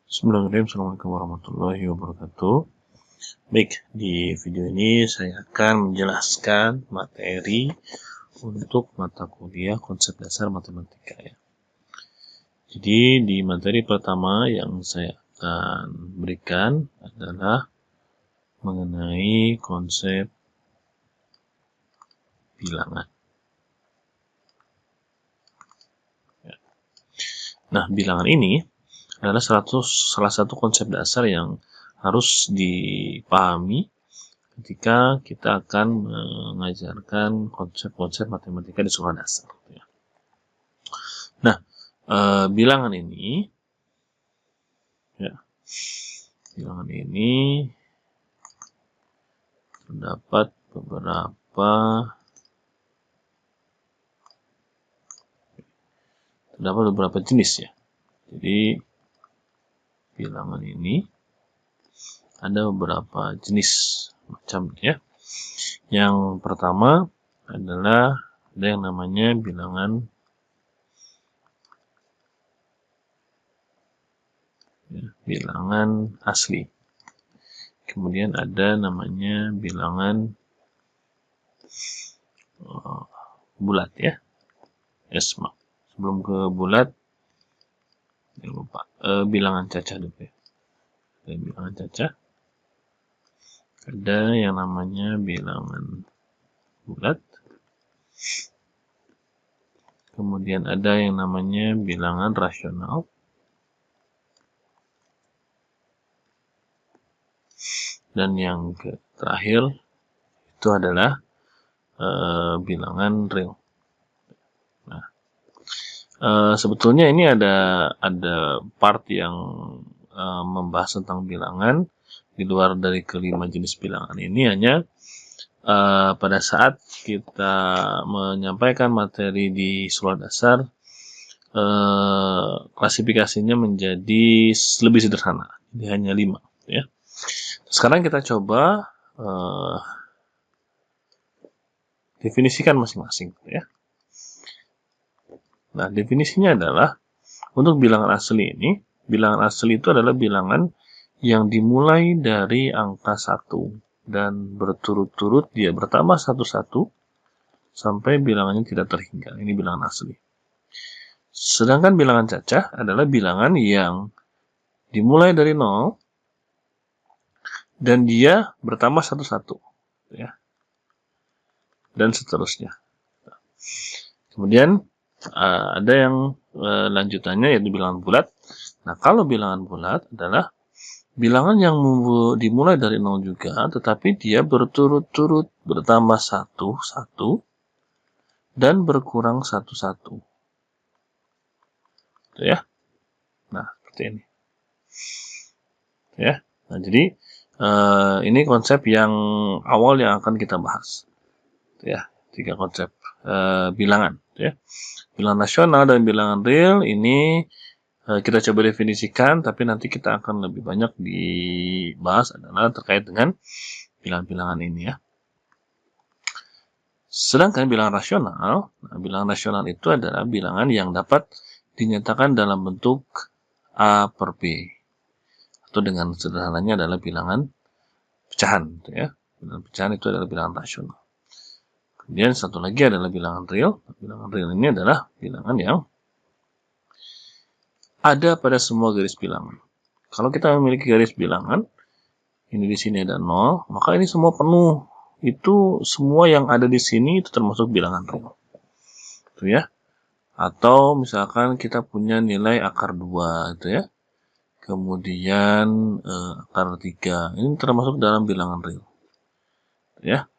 Bismillahirrahmanirrahim. Assalamualaikum warahmatullahi wabarakatuh. Baik, di video ini saya akan menjelaskan materi untuk mata kuliah konsep dasar matematika ya. Jadi di materi pertama yang saya akan berikan adalah mengenai konsep bilangan. Nah, bilangan ini adalah salah satu konsep dasar yang harus dipahami ketika kita akan mengajarkan konsep-konsep matematika di sekolah dasar. Nah, bilangan ini, terdapat beberapa jenis ya. Jadi bilangan ini ada beberapa jenis macam ya. Yang pertama adalah ada yang namanya bilangan asli. Kemudian ada namanya bilangan bulat ya. Sebelum ke bulat, jangan lupa bilangan cacah dulu ya. Ada bilangan cacah. Ada yang namanya bilangan bulat. Kemudian ada yang namanya bilangan rasional. Dan yang terakhir itu adalah bilangan real. Nah, sebetulnya ini ada part yang membahas tentang bilangan di luar dari kelima jenis bilangan ini. Hanya pada saat kita menyampaikan materi di sekolah dasar, klasifikasinya menjadi lebih sederhana, jadi hanya 5 ya. Sekarang kita coba definisikan masing-masing ya. Nah, definisinya adalah untuk bilangan asli ini, bilangan asli itu adalah bilangan yang dimulai dari angka 1 dan berturut-turut dia bertambah satu-satu sampai bilangannya tidak terhingga. Ini bilangan asli. Sedangkan bilangan cacah adalah bilangan yang dimulai dari 0 dan dia bertambah satu-satu ya. Dan seterusnya. Kemudian ada yang lanjutannya yaitu bilangan bulat. Nah, kalau bilangan bulat adalah bilangan yang dimulai dari 0 juga, tetapi dia berturut-turut bertambah satu-satu dan berkurang satu-satu. Ya. Nah, seperti ini. Ya. Nah, jadi ini konsep yang awal yang akan kita bahas. Ya, 3 konsep bilangan ya. Bilangan rasional dan bilangan real ini kita coba definisikan, tapi nanti kita akan lebih banyak dibahas adalah terkait dengan bilangan-bilangan ini ya. Sedangkan bilangan rasional itu adalah bilangan yang dapat dinyatakan dalam bentuk A per B, atau dengan sederhananya adalah bilangan pecahan ya. Bilangan pecahan itu adalah bilangan rasional. Kemudian satu lagi adalah bilangan real. Bilangan real ini adalah bilangan yang ada pada semua garis bilangan. Kalau kita memiliki garis bilangan, ini di sini ada 0, maka ini semua penuh. Itu semua yang ada di sini itu termasuk bilangan real. Itu ya. Atau misalkan kita punya nilai akar 2 gitu ya. Kemudian akar 3. Ini termasuk dalam bilangan real. Ya.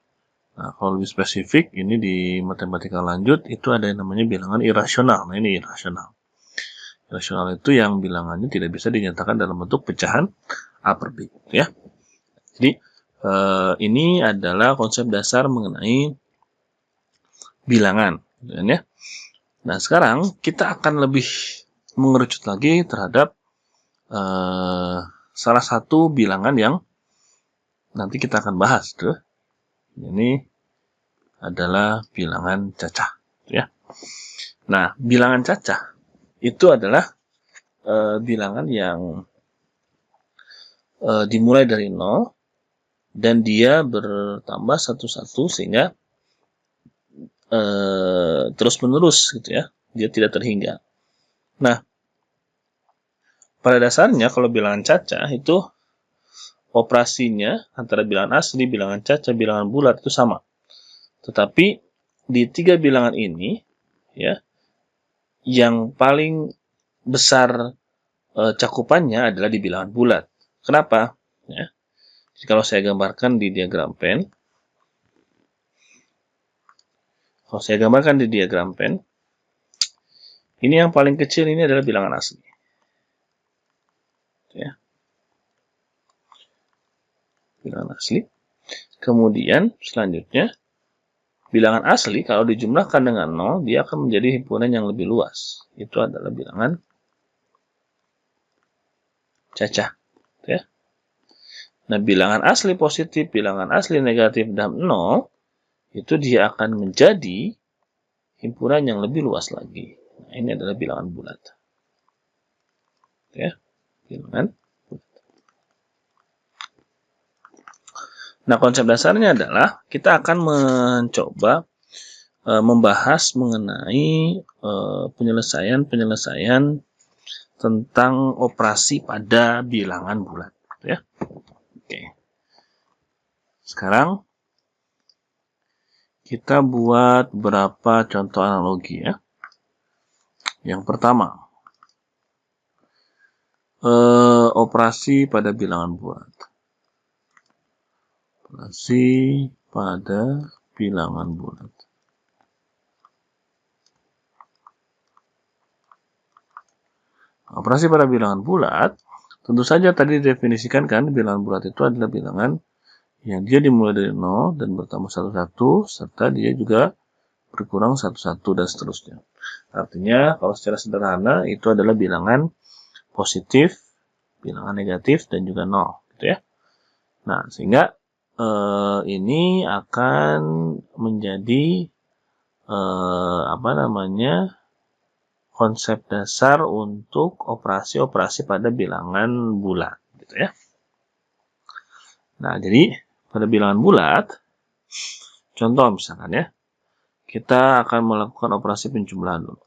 Nah, kalau lebih spesifik, ini di matematika lanjut, itu ada yang namanya bilangan irasional. Nah, ini irasional. Irasional itu yang bilangannya tidak bisa dinyatakan dalam bentuk pecahan A per B. Ya. Jadi, ini adalah konsep dasar mengenai bilangan. Ya. Nah, sekarang kita akan lebih mengerucut lagi terhadap salah satu bilangan yang nanti kita akan bahas. Tuh. Ini adalah bilangan cacah, ya. Nah, bilangan cacah itu adalah bilangan yang dimulai dari 0 dan dia bertambah satu-satu sehingga terus menerus gitu ya, dia tidak terhingga. Nah, pada dasarnya kalau bilangan cacah itu operasinya antara bilangan asli, bilangan cacah, bilangan bulat itu sama. Tetapi di 3 bilangan ini ya, yang paling besar cakupannya adalah di bilangan bulat. Kenapa? Ya. Jadi kalau saya gambarkan di diagram pen, ini yang paling kecil ini adalah bilangan asli. Ya. Bilangan asli. Kemudian selanjutnya, bilangan asli kalau dijumlahkan dengan 0, dia akan menjadi himpunan yang lebih luas. Itu adalah bilangan cacah. Ya. Nah, bilangan asli positif, bilangan asli negatif, dan 0, itu dia akan menjadi himpunan yang lebih luas lagi. Nah, ini adalah bilangan bulat. Ya, bilangan bulat. Nah, konsep dasarnya adalah kita akan mencoba membahas mengenai penyelesaian tentang operasi pada bilangan bulat. Ya. Oke. Sekarang kita buat beberapa contoh analogi ya. Yang pertama, operasi pada bilangan bulat. Operasi pada bilangan bulat. Operasi pada bilangan bulat, tentu saja tadi didefinisikan kan, bilangan bulat itu adalah bilangan yang dia dimulai dari 0 dan bertambah 1-1, serta dia juga berkurang 1-1 dan seterusnya. Artinya, kalau secara sederhana, itu adalah bilangan positif, bilangan negatif, dan juga 0. Gitu ya. Nah, sehingga ini akan menjadi konsep dasar untuk operasi-operasi pada bilangan bulat, gitu ya. Nah, jadi pada bilangan bulat, contoh misalkan ya, kita akan melakukan operasi penjumlahan dulu.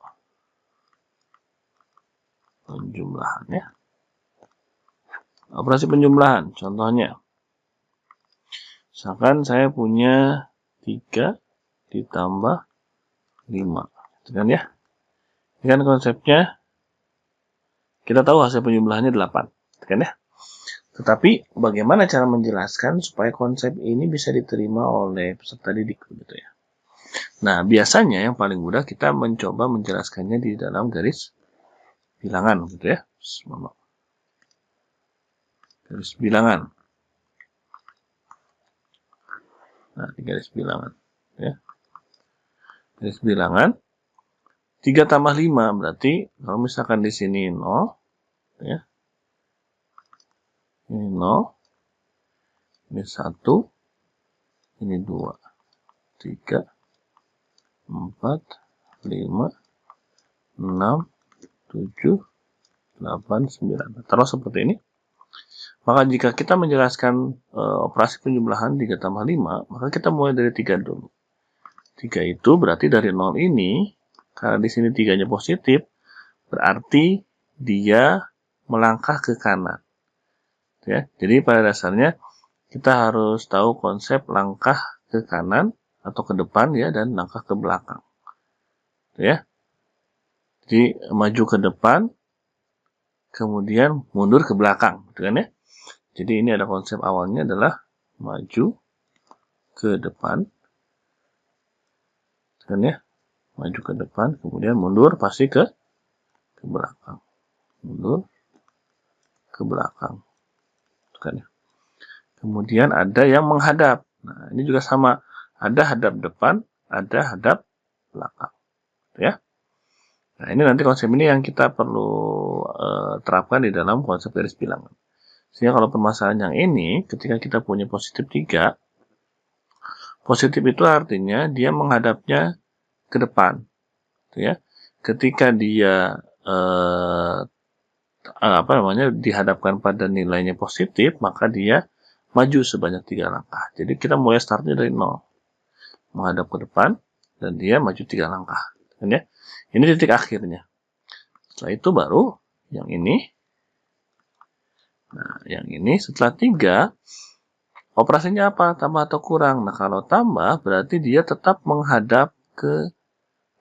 Penjumlahan ya. Operasi penjumlahan, contohnya, misalkan saya punya 3 ditambah 5, gitu kan ya. Ini kan konsepnya, kita tahu hasil penjumlahannya 8, gitu kan ya. Tetapi bagaimana cara menjelaskan supaya konsep ini bisa diterima oleh peserta didik gitu ya. Nah, biasanya yang paling mudah kita mencoba menjelaskannya di dalam garis bilangan gitu ya. Garis bilangan. Nah, di garis bilangan ya. Garis bilangan 3 tambah 5 berarti kalau misalkan di sini 0 ya. Ini 0, ini 1, ini 2, 3, 4, 5, 6, 7, 8, 9. Taruh seperti ini. Maka jika kita menjelaskan operasi penjumlahan 3 tambah 5, maka kita mulai dari 3 dulu. 3 itu berarti dari 0 ini, karena di sini 3-nya positif, berarti dia melangkah ke kanan. Ya, jadi pada dasarnya kita harus tahu konsep langkah ke kanan atau ke depan ya, dan langkah ke belakang. Ya. Jadi maju ke depan, kemudian mundur ke belakang, gitu kan ya. Jadi ini ada konsep awalnya adalah maju ke depan, kan ya, maju ke depan, kemudian mundur pasti ke belakang, mundur ke belakang, kan ya. Kemudian ada yang menghadap. Nah, ini juga sama, ada hadap depan, ada hadap belakang, ya. Nah, ini nanti konsep ini yang kita perlu terapkan di dalam konsep garis bilangan. Sehingga kalau permasalahan yang ini, ketika kita punya positif 3, positif itu artinya dia menghadapnya ke depan. Ya. Ketika dia dihadapkan pada nilainya positif, maka dia maju sebanyak 3 langkah. Jadi kita mulai startnya dari 0, menghadap ke depan, dan dia maju 3 langkah. Kan ya? Ini titik akhirnya. Setelah itu baru yang ini. Nah, yang ini setelah 3, operasinya apa? Tambah atau kurang? Nah, kalau tambah berarti dia tetap menghadap ke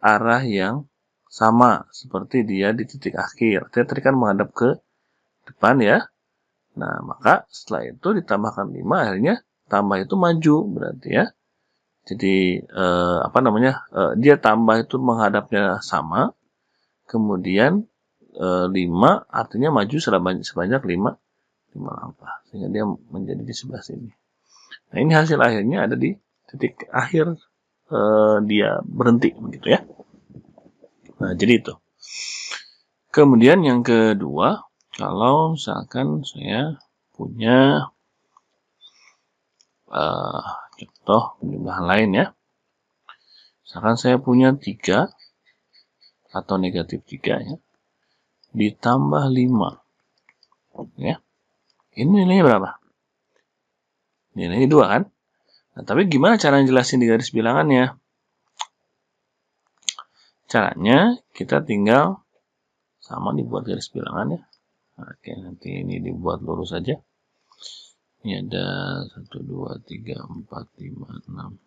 arah yang sama seperti dia di titik akhir. Dia tadi kan menghadap ke depan ya. Nah, maka setelah itu ditambahkan 5, akhirnya tambah itu maju berarti ya. Jadi dia tambah itu menghadapnya sama. Kemudian 5 artinya maju sebanyak 5 langkah. Sehingga dia menjadi di sebelah sini. Nah, ini hasil akhirnya ada di titik akhir dia berhenti begitu ya. Nah, jadi itu. Kemudian yang kedua, kalau misalkan saya punya contoh penjumlahan lain ya. Misalkan saya punya 3 atau negatif 3 ya, ditambah 5 ya. Ini nilainya berapa? Nilainya 2 kan? Nah, tapi gimana cara jelasin di garis bilangannya? Caranya kita tinggal sama dibuat garis bilangannya. Oke, nanti ini dibuat lurus saja. Ini ada 1, 2, 3, 4, 5, 6.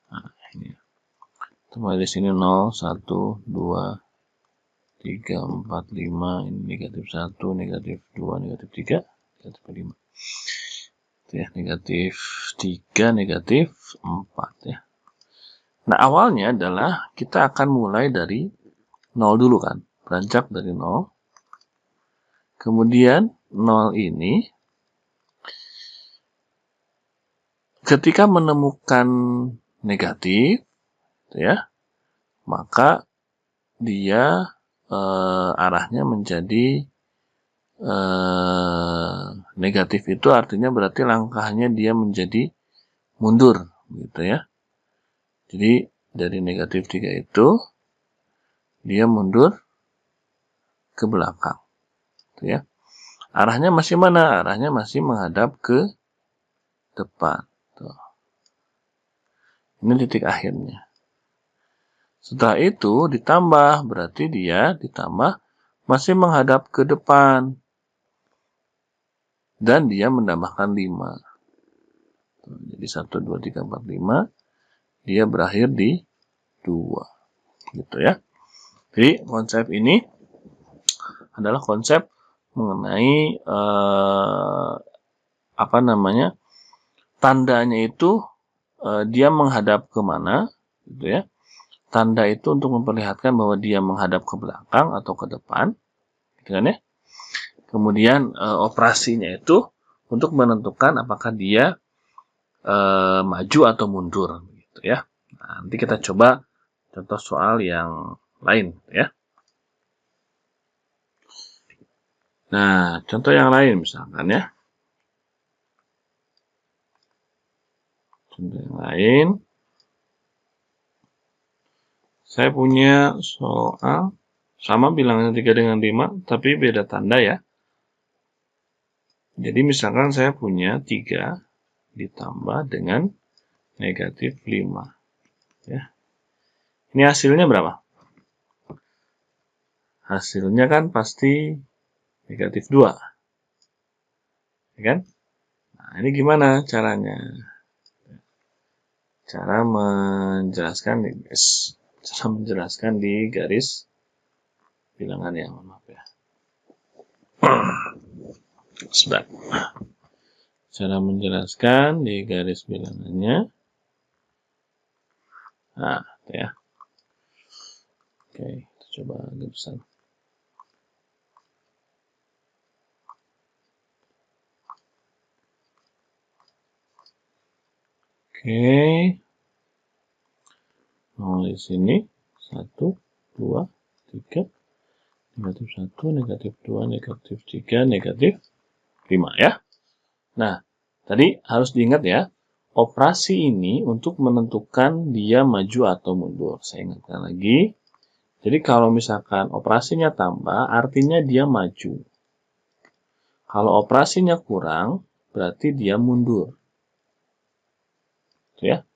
Nah, ini. Terus di sini 0, 1, 2, 3, 4, 5. Ini negatif 1, negatif 2, negatif 3, negatif 5. Itu ya, negatif 3, negatif 4 ya. Nah, awalnya adalah kita akan mulai dari 0 dulu kan. Beranjak dari 0. Kemudian 0 ini ketika menemukan negatif ya, maka dia arahnya menjadi negatif. Itu artinya berarti langkahnya dia menjadi mundur gitu ya. Jadi dari negatif 3 itu dia mundur ke belakang gitu ya. Arahnya masih mana? Arahnya masih menghadap ke depan. Tuh. Ini titik akhirnya. Setelah itu ditambah, berarti dia ditambah masih menghadap ke depan. Dan dia menambahkan 5. Jadi 1, 2, 3, 4, 5. Dia berakhir di 2. Gitu ya. Jadi konsep ini adalah konsep mengenai tandanya itu dia menghadap kemana gitu ya. Tanda itu untuk memperlihatkan bahwa dia menghadap ke belakang atau ke depan gitu kan ya. Kemudian operasinya itu untuk menentukan apakah dia maju atau mundur gitu ya. Nah, nanti kita coba contoh soal yang lain ya. Nah, contoh yang lain misalkan ya. Contoh yang lain. Saya punya soal sama bilangan 3 dengan 5, tapi beda tanda ya. Jadi misalkan saya punya 3 ditambah dengan negatif 5. Ya. Ini hasilnya berapa? Hasilnya kan pasti negatif 2. Ya kan? Nah, ini gimana caranya? Cara menjelaskan di garis bilangan ya, maaf ya. Sebentar. Cara menjelaskan di garis bilangannya. Nah, ya. Oke, kita coba agak besar. Oke. Nah, di sini 1, 2, 3, negatif 1, negatif 2, negatif 3, negatif 5 ya. Nah, tadi harus diingat ya, operasi ini untuk menentukan dia maju atau mundur. Saya ingatkan lagi. Jadi kalau misalkan operasinya tambah, artinya dia maju. Kalau operasinya kurang, berarti dia mundur. Ya.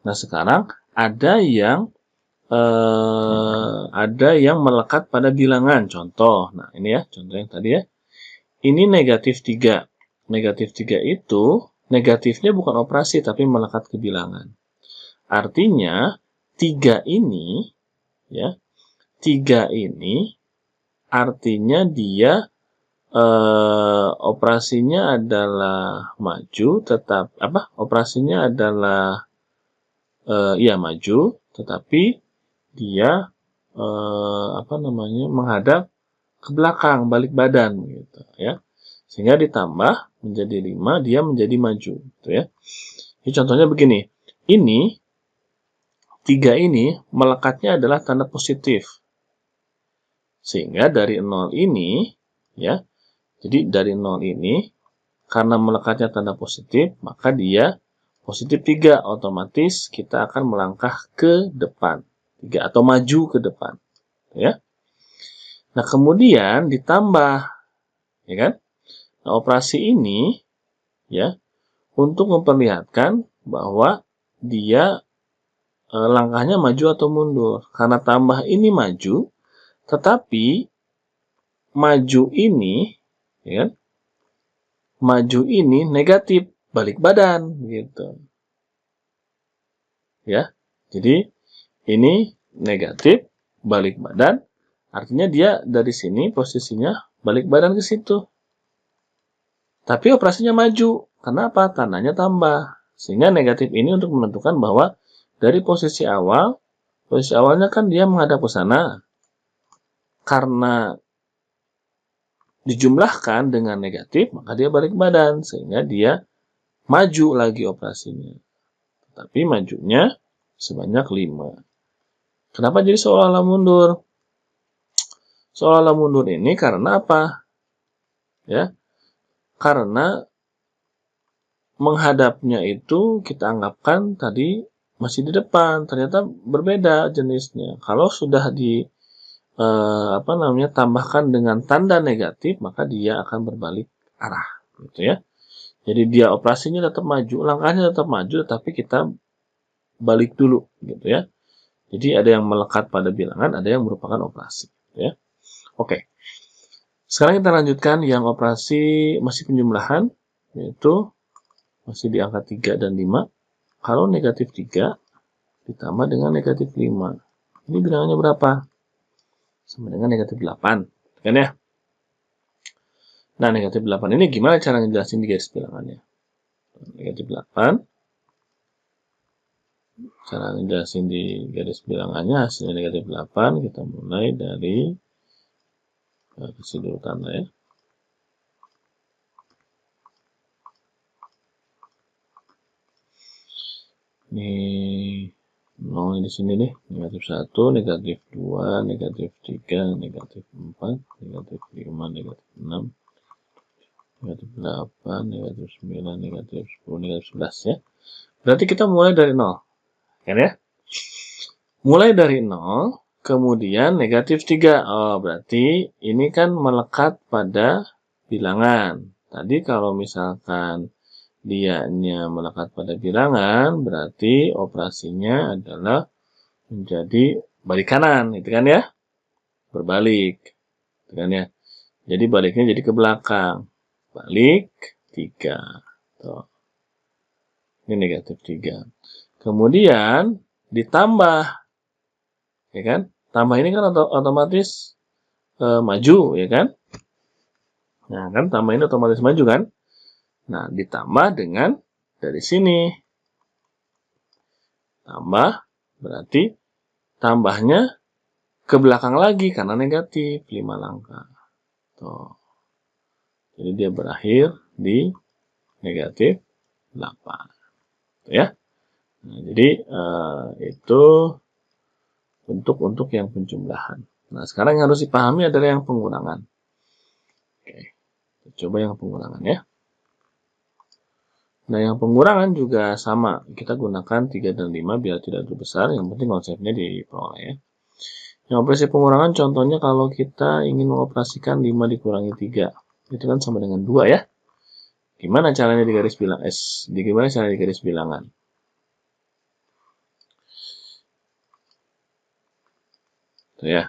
Nah, sekarang ada yang melekat pada bilangan. Contoh, nah ini ya, contoh yang tadi ya. Ini negatif 3. Negatif 3 itu, negatifnya bukan operasi, tapi melekat ke bilangan. Artinya, 3 ini, ya, 3 ini, artinya dia operasinya adalah maju, operasinya adalah maju, tetapi dia menghadap ke belakang, balik badan gitu ya. Sehingga ditambah menjadi 5, dia menjadi maju gitu ya. Ini contohnya begini. Ini 3 ini melekatnya adalah tanda positif. Sehingga dari 0 ini ya. Jadi dari 0 ini karena melekatnya tanda positif, maka dia positif 3, otomatis kita akan melangkah ke depan. 3 atau maju ke depan. Ya. Nah, kemudian ditambah, ya kan? Nah, operasi ini, ya, untuk memperlihatkan bahwa dia langkahnya maju atau mundur. Karena tambah ini maju, tetapi maju ini, ya kan? Maju ini negatif, balik badan, gitu. Ya, jadi ini negatif, balik badan, artinya dia dari sini posisinya balik badan ke situ. Tapi operasinya maju. Kenapa? Tandanya tambah. Sehingga negatif ini untuk menentukan bahwa dari posisi awalnya kan dia menghadap ke sana. Karena dijumlahkan dengan negatif, maka dia balik badan. Sehingga dia maju lagi operasinya. Tapi majunya sebanyak 5. Kenapa jadi seolah-olah mundur? Seolah-olah mundur ini karena apa? Ya, karena menghadapnya itu kita anggapkan tadi masih di depan, ternyata berbeda jenisnya. Kalau sudah tambahkan dengan tanda negatif, maka dia akan berbalik arah, gitu ya. Jadi dia operasinya tetap maju, langkahnya tetap maju, tapi kita balik dulu, gitu ya. Jadi ada yang melekat pada bilangan, ada yang merupakan operasi, gitu ya. Oke. Sekarang kita lanjutkan yang operasi masih penjumlahan, yaitu masih di angka 3 dan 5. Kalau negatif 3 ditambah dengan negatif 5. Ini bilangannya berapa? Sama dengan negatif 8. Kan ya? Nah, negatif 8 ini gimana cara ngejelasin di garis bilangannya? Negatif 8. Cara ngejelasin di garis bilangannya hasilnya negatif 8. Kita mulai dari kasih dulu tanda ya. Ini 0 di sini nih, negatif 1, negatif 2, negatif 3, negatif 4, negatif 5, negatif 6, negatif 8, negatif 9, negatif 10, negatif 11 ya. Berarti kita mulai dari 0. Kan ya? Mulai dari 0, kemudian negatif 3. Oh, berarti ini kan melekat pada bilangan. Tadi kalau misalkan dianya melekat pada bilangan, berarti operasinya adalah menjadi balik kanan, itu kan ya? Berbalik, itu kan ya? Jadi baliknya jadi ke belakang. Balik 3. Tuh. Ini negatif 3. Kemudian ditambah, ya kan? Tambah ini kan otomatis maju, ya kan? Nah, kan tambah ini otomatis maju kan? Nah, ditambah dengan dari sini. Tambah, berarti tambahnya ke belakang lagi karena negatif 5 langkah. Tuh. Jadi dia berakhir di negatif 8. Tuh ya. Nah, jadi itu untuk yang penjumlahan. Nah, sekarang yang harus dipahami adalah yang pengurangan. Oke. Coba yang pengurangan ya. Nah, yang pengurangan juga sama. Kita gunakan 3 dan 5 biar tidak terlalu besar. Yang penting konsepnya diperoleh ya. Yang operasi pengurangan contohnya kalau kita ingin mengoperasikan 5 dikurangi 3. Itu kan sama dengan 2 ya. Gimana caranya di garis bilang S? Gimana caranya di garis bilangan? Tuh ya.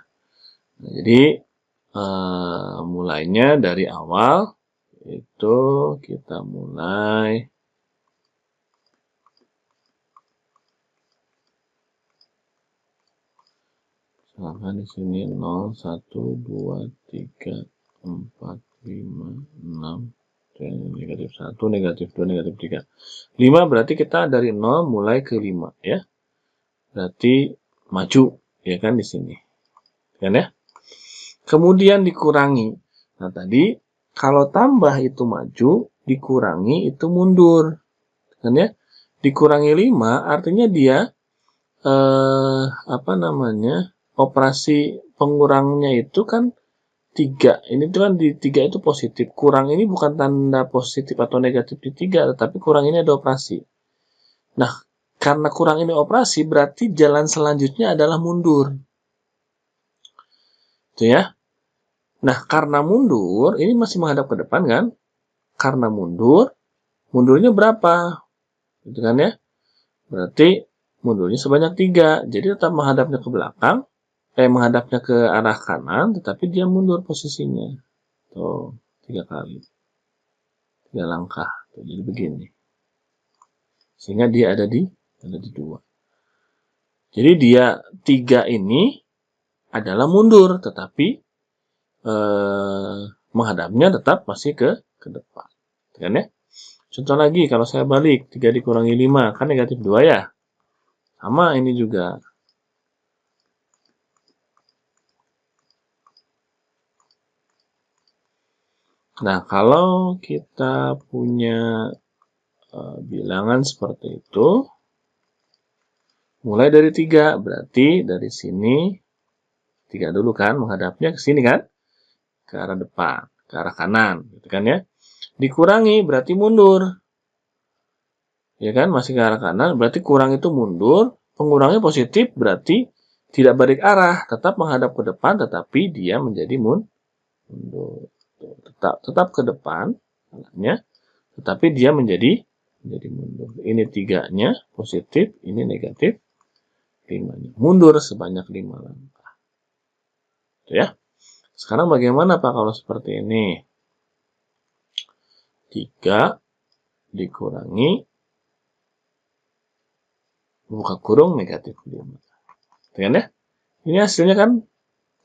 Nah, jadi mulainya dari awal itu kita mulai misalkan di sini 0, 1, 2, 3, 4, 5, 6, negatif 1, negatif 2, negatif 3. 5 berarti kita dari 0 mulai ke 5 ya. Berarti maju ya kan di sini. Kan ya? Kemudian dikurangi. Nah, tadi kalau tambah itu maju, dikurangi itu mundur. Kan ya? Dikurangi 5 artinya dia operasi pengurangnya itu kan 3. Ini tuh kan di 3 itu positif. Kurang ini bukan tanda positif atau negatif di 3, tetapi kurang ini ada operasi. Nah, karena kurang ini operasi, berarti jalan selanjutnya adalah mundur. Itu ya. Nah, karena mundur, ini masih menghadap ke depan kan? Karena mundurnya berapa? Gitu kan ya? Berarti mundurnya sebanyak 3. Jadi tetap menghadapnya ke belakang, menghadapnya ke arah kanan, tetapi dia mundur posisinya. Tuh, 3 kali. 3 langkah. Tuh, jadi begini. Sehingga dia ada di 2. Jadi dia 3 ini adalah mundur, tetapi menghadapnya tetap masih ke depan. Kan ya? Contoh lagi, kalau saya balik, 3 dikurangi 5, kan negatif 2 ya? Sama ini juga. Nah, kalau kita punya bilangan seperti itu, mulai dari 3, berarti dari sini 3 dulu kan, menghadapnya ke sini kan? Ke arah depan, ke arah kanan, gitu kan ya? Dikurangi berarti mundur. Ya kan, masih ke arah kanan, berarti kurang itu mundur, pengurangnya positif berarti tidak balik arah, tetap menghadap ke depan, tetapi dia menjadi mundur. Tetap ke depan, arahnya, tetapi dia menjadi mundur. Ini 3-nya positif, ini negatif 5-nya. Mundur sebanyak 5 langkah. Itu ya. Sekarang bagaimana Pak kalau seperti ini? 3 dikurangi buka kurung negatif 5. Kan ya? Ini hasilnya kan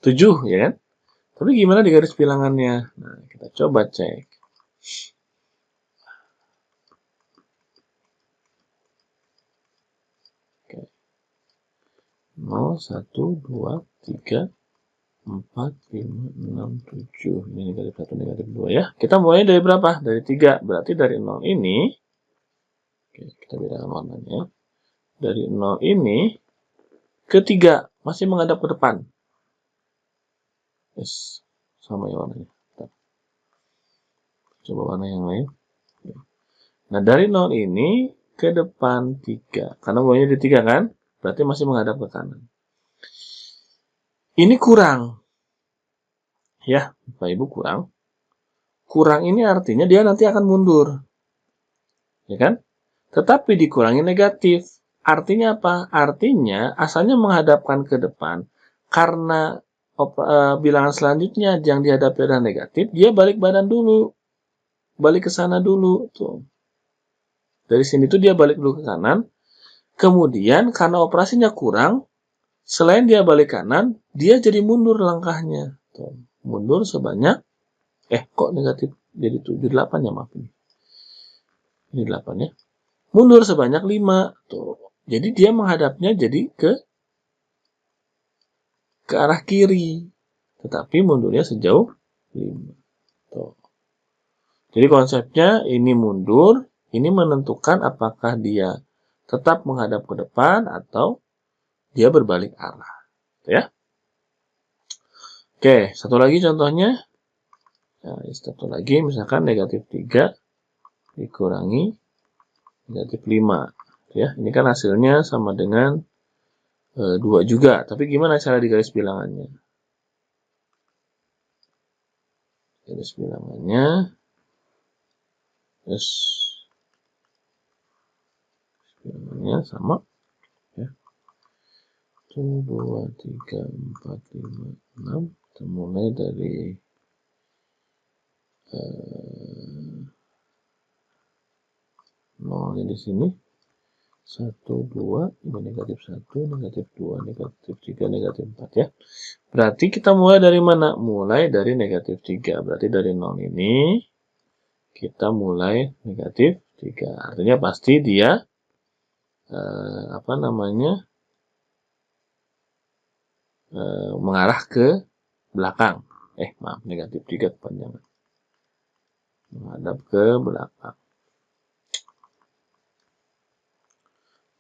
7 ya kan? Tapi gimana di garis bilangannya? Nah, kita coba cek. Oke. 0, 1, 2, 3, 4, 5, 6, 7. Ini negatif 1, negatif 2 ya. Kita mulai dari berapa? Dari 3. Berarti dari 0 ini. Oke, kita bedakan warnanya. Dari 0 ini ke 3. Masih menghadap ke depan. Yes. Sama ya warnanya. Coba warna yang lain. Nah, dari 0 ini ke depan 3. Karena bawahnya di 3 kan? Berarti masih menghadap ke kanan. Ini kurang. Ya, Bapak Ibu kurang. Kurang ini artinya dia nanti akan mundur. Ya kan? Tetapi dikurangi negatif. Artinya apa? Artinya asalnya menghadapkan ke depan. Karena bilangan selanjutnya yang dihadapi adalah negatif, dia balik badan dulu. Balik ke sana dulu. Tuh. Dari sini tuh dia balik dulu ke kanan. Kemudian karena operasinya kurang, selain dia balik kanan, dia jadi mundur langkahnya. Tuh. Mundur sebanyak, kok negatif jadi 7, 8 ya maaf ini. Ini 8 ya. Mundur sebanyak 5. Tuh. Jadi dia menghadapnya jadi ke arah kiri. Tetapi mundurnya sejauh 5. Tuh. Jadi konsepnya ini mundur, ini menentukan apakah dia tetap menghadap ke depan atau dia berbalik arah. Ya. Oke, satu lagi contohnya. Nah, satu lagi misalkan negatif 3 dikurangi negatif 5. Ya, ini kan hasilnya sama dengan 2 juga. Tapi gimana cara digaris bilangannya? Garis bilangannya bilangannya sama ya. 1, 2, 3, 4, 5, 6. Kita mulai dari 0 di sini. 1, 2, ini negatif 1, negatif 2, negatif 3, negatif 4 ya. Berarti kita mulai dari mana? Mulai dari negatif 3. Berarti dari 0 ini kita mulai negatif 3. Artinya pasti dia mengarah ke belakang. Maaf, negatif 3 kepanjangan. Menghadap ke belakang.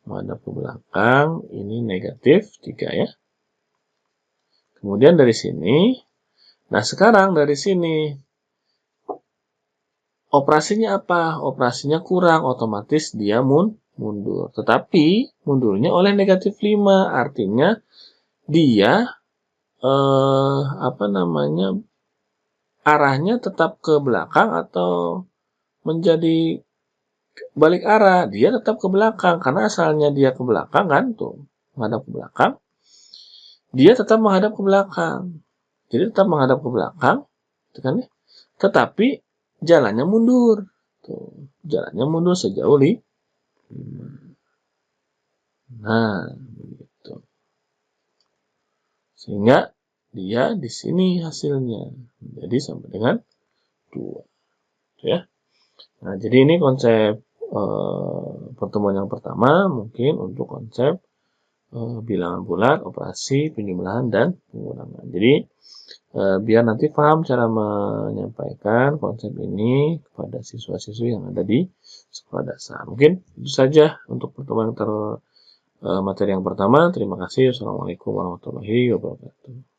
Menghadap ke belakang, ini negatif 3 ya. Kemudian dari sini, nah sekarang dari sini, operasinya apa? Operasinya kurang, otomatis dia mundur. Tetapi, mundurnya oleh negatif 5, artinya dia, arahnya tetap ke belakang atau menjadi balik arah. Dia tetap ke belakang, karena asalnya dia ke belakang kan, tuh, menghadap ke belakang. Dia tetap menghadap ke belakang. Jadi tetap menghadap ke belakang, kan ya? Tetapi jalannya mundur. Tuh, jalannya mundur sejauh 5. Nah, begitu. Sehingga dia di sini hasilnya. Jadi sama dengan 2. Ya. Nah, jadi ini konsep pertemuan yang pertama, mungkin untuk konsep bilangan bulat, operasi, penjumlahan, dan pengurangan. Jadi, biar nanti paham cara menyampaikan konsep ini kepada siswa-siswi yang ada di sekolah dasar. Mungkin itu saja untuk pertemuan materi yang pertama. Terima kasih. Wassalamualaikum warahmatullahi wabarakatuh.